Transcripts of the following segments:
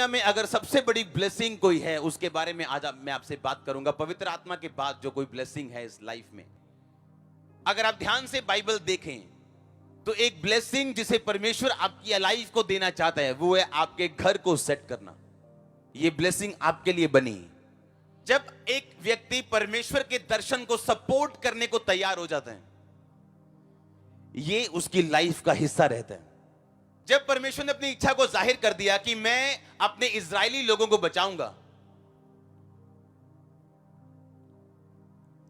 दुनिया में अगर सबसे बड़ी ब्लेसिंग कोई है उसके बारे में आज मैं आपसे बात करूंगा। पवित्र आत्मा के बाद जो कोई ब्लेसिंग है इस लाइफ में, अगर आप ध्यान से बाइबल देखें तो एक ब्लेसिंग जिसे परमेश्वर आपकी लाइफ को देना चाहता है वो है आपके घर को सेट करना। ये ब्लेसिंग आपके लिए बनी। जब एक व्यक्ति परमेश्वर के दर्शन को सपोर्ट करने को तैयार हो जाता है, ये उसकी लाइफ का हिस्सा रहता है। जब परमेश्वर ने अपनी इच्छा को जाहिर कर दिया कि मैं अपने इजरायली लोगों को बचाऊंगा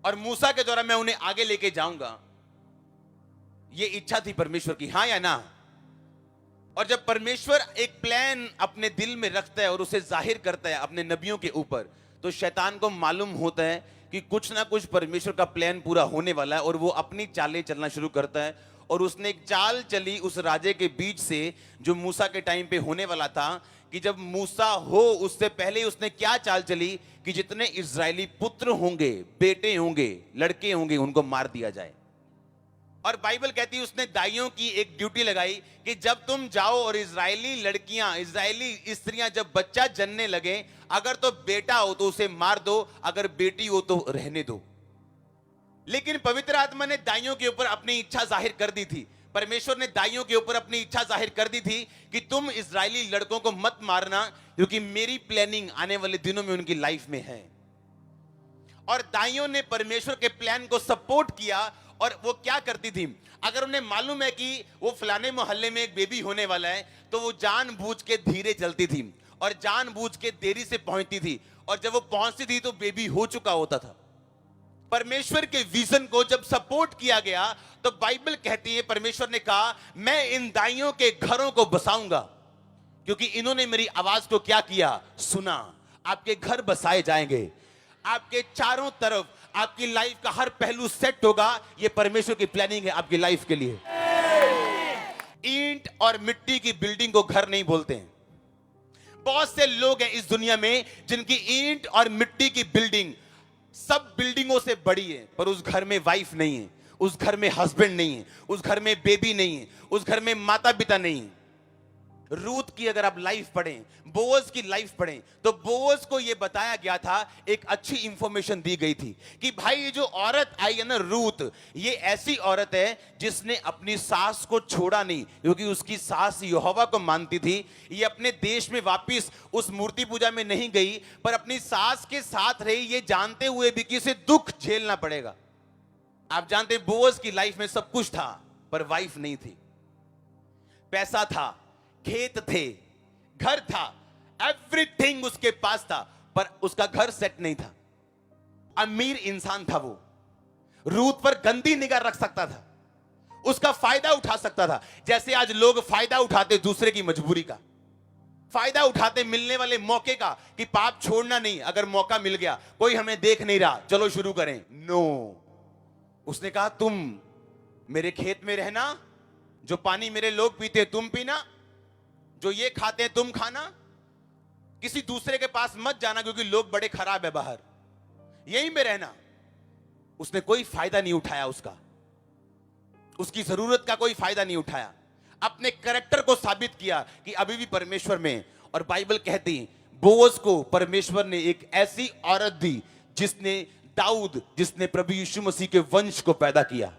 और मूसा के द्वारा मैं उन्हें आगे लेके जाऊंगा, ये इच्छा थी परमेश्वर की, हां या ना। और जब परमेश्वर एक प्लान अपने दिल में रखता है और उसे जाहिर करता है अपने नबियों के ऊपर, तो शैतान को मालूम होता है कि कुछ ना कुछ परमेश्वर का प्लान पूरा होने वाला है और वो अपनी चालें चलना शुरू करता है। और उसने एक चाल चली उस राजे के बीच से जो मूसा के टाइम पे होने वाला था, कि जब मूसा हो उससे पहले उसने क्या चाल चली कि जितने इजरायली पुत्र होंगे, बेटे होंगे, लड़के होंगे, उनको मार दिया जाए। और बाइबल कहती है उसने दाइयों की एक ड्यूटी लगाई कि जब तुम जाओ और इजरायली लड़कियां, इजरायली स्त्रियां जब बच्चा जन्ने लगे, अगर तो बेटा हो तो उसे मार दो, अगर बेटी हो तो रहने दो। लेकिन पवित्र आत्मा ने दाइयों के ऊपर अपनी इच्छा जाहिर कर दी थी। परमेश्वर ने दाइयों के ऊपर अपनी इच्छा जाहिर कर दी थी कि तुम इजरायली लड़कों को मत मारना, क्योंकि मेरी प्लानिंग आने वाले दिनों में उनकी लाइफ में है। और दाइयों ने परमेश्वर के प्लान को सपोर्ट किया। और वो क्या करती थी, अगर उन्हें मालूम है कि वो फलाने मोहल्ले में एक बेबी होने वाला है, तो वो जानबूझ के धीरे चलती थी और जानबूझ के देरी से पहुंचती थी। और जब वो पहुंचती थी तो बेबी हो चुका होता था। परमेश्वर के विजन को जब सपोर्ट किया गया तो बाइबल कहती है परमेश्वर ने कहा मैं इन दाइयों के घरों को बसाऊंगा, क्योंकि इन्होंने मेरी आवाज को क्या किया, सुना। आपके घर बसाए जाएंगे, आपके चारों तरफ आपकी लाइफ का हर पहलू सेट होगा। ये परमेश्वर की प्लानिंग है आपकी लाइफ के लिए। ईंट और मिट्टी की बिल्डिंग को घर नहीं बोलते हैं। बहुत से लोग हैं इस दुनिया में जिनकी ईंट और मिट्टी की बिल्डिंग सब बिल्डिंगों से बड़ी है, पर उस घर में वाइफ नहीं है, उस घर में हस्बैंड नहीं है, उस घर में बेबी नहीं है, उस घर में माता पिता नहीं है। रूथ की अगर आप लाइफ पढ़ें, बोअज की लाइफ पढ़ें, तो बोअज को यह बताया गया था, एक अच्छी इंफॉर्मेशन दी गई थी कि भाई ये जो औरत आई है ना रूथ, ये ऐसी औरत है जिसने अपनी सास को छोड़ा नहीं, क्योंकि उसकी सास यहोवा को मानती थी। ये अपने देश में वापस उस मूर्ति पूजा में नहीं गई, पर अपनी सास के साथ रही, ये जानते हुए भी कि इसे दुख झेलना पड़ेगा। आप जानते हैं बोअज की लाइफ में सब कुछ था, पर वाइफ नहीं थी। पैसा था, खेत थे, घर था, एवरीथिंग उसके पास था, पर उसका घर सेट नहीं था। अमीर इंसान था वो, रूथ पर गंदी निगाह रख सकता था, उसका फायदा उठा सकता था। जैसे आज लोग फायदा उठाते दूसरे की मजबूरी का, फायदा उठाते मिलने वाले मौके का, कि पाप छोड़ना नहीं, अगर मौका मिल गया, कोई हमें देख नहीं रहा, चलो शुरू करें। नो, उसने कहा तुम मेरे खेत में रहना, जो पानी मेरे लोग पीते तुम पीना, जो ये खाते हैं तुम खाना, किसी दूसरे के पास मत जाना क्योंकि लोग बड़े खराब है बाहर, यहीं में रहना। उसने कोई फायदा नहीं उठाया, उसकी जरूरत का कोई फायदा नहीं उठाया, अपने कैरेक्टर को साबित किया कि अभी भी परमेश्वर में। और बाइबल कहती बोअज को परमेश्वर ने एक ऐसी औरत दी जिसने दाऊद, जिसने प्रभु यीशु मसीह के वंश को पैदा किया।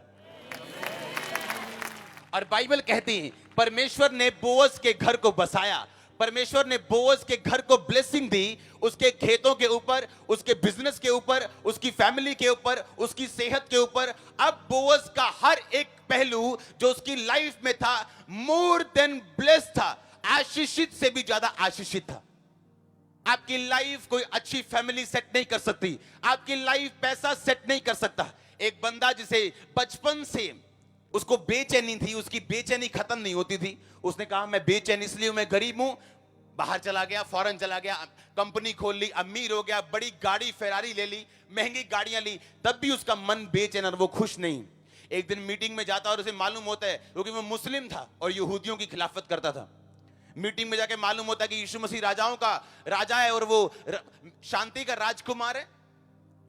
और बाइबल कहती है परमेश्वर ने बोअज के घर को बसाया, परमेश्वर ने बोअज के घर को ब्लेसिंग दी, उसके खेतों के ऊपर, उसके बिजनेस के ऊपर, उसकी फैमिली के ऊपर, उसकी सेहत के ऊपर। अब बोअज का हर एक पहलू जो उसकी लाइफ में था मोर देन ब्लेस्ड था, आशीषित से भी ज्यादा आशीषित था। आपकी लाइफ कोई अच्छी फैमिली सेट नहीं कर सकती, आपकी लाइफ पैसा सेट नहीं कर सकता। एक बंदा जिसे बचपन से उसको बेचैनी थी, उसकी बेचैनी खत्म नहीं होती थी, उसने कहा मैं बेचैन इसलिए, मैं गरीब हूं, बाहर चला गया, फॉरेन चला गया, कंपनी खोल ली, अमीर हो गया, बड़ी गाड़ी फेरारी ले ली, महंगी गाड़ियां ली, तब भी उसका मन बेचैन और वो खुश नहीं। एक दिन मीटिंग में जाता और उसे मालूम होता है, क्योंकि वो मुस्लिम था और यहूदियों की खिलाफत करता था, मीटिंग में जाके मालूम होता है कि यीशु मसीह राजाओं का राजा है और वो शांति का राजकुमार है,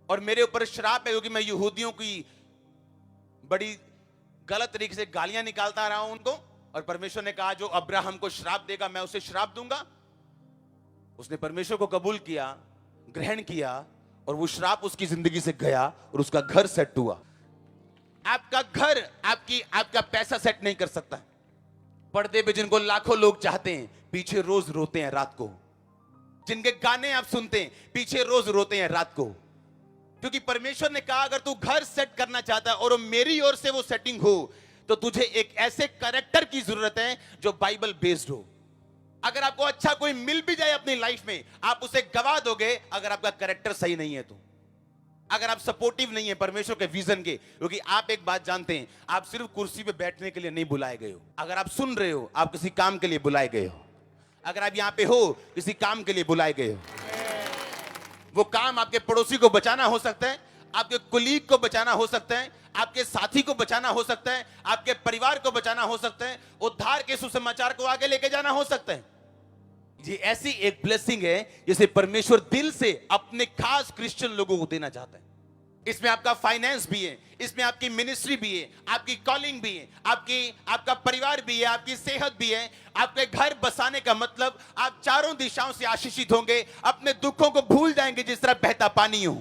और मेरे ऊपर श्राप है क्योंकि मैं यहूदियों की बड़ी गलत तरीके से गालियां निकालता रहा हूं उनको। और परमेश्वर ने कहा जो अब्राहम को श्राप देगा मैं उसे श्राप दूंगा। उसने परमेश्वर को कबूल किया, ग्रहण किया, और वो श्राप उसकी जिंदगी से गया और उसका घर सेट हुआ। आपका घर आपका पैसा सेट नहीं कर सकता। पर्दे पे जिनको लाखों लोग चाहते हैं, पीछे रोज रोते हैं रात को। जिनके गाने आप सुनते हैं, पीछे रोज रोते हैं रात को। क्योंकि परमेश्वर ने कहा अगर तू घर सेट करना चाहता है और मेरी ओर से वो सेटिंग हो, तो तुझे एक ऐसे कैरेक्टर की जरूरत है जो बाइबल बेस्ड हो। अगर आपको अच्छा कोई मिल भी जाए अपनी लाइफ में, आप उसे गवा दोगे अगर आपका कैरेक्टर सही नहीं है तो। अगर आप सपोर्टिव नहीं है परमेश्वर के विजन के, क्योंकि आप एक बात जानते हैं, आप सिर्फ कुर्सी पे बैठने के लिए नहीं बुलाए गए हो। अगर आप सुन रहे हो, आप किसी काम के लिए बुलाए गए हो। अगर आप यहां पे हो, किसी काम के लिए बुलाए गए हो। वो काम आपके पड़ोसी को बचाना हो सकता है, आपके कुलीग को बचाना हो सकता है, आपके साथी को बचाना हो सकता है, आपके परिवार को बचाना हो सकता है, उद्धार के सुसमाचार को आगे लेके जाना हो सकता है। ये ऐसी एक ब्लेसिंग है जिसे परमेश्वर दिल से अपने खास क्रिश्चियन लोगों को देना चाहता है। इसमें आपका फाइनेंस भी है, इसमें आपकी मिनिस्ट्री भी है, आपकी कॉलिंग भी है, आपका परिवार भी है, आपकी सेहत भी है। आपके घर बसाने का मतलब आप चारों दिशाओं से आशीषित होंगे, अपने दुखों को भूल जाएंगे जिस तरह बहता पानी हो।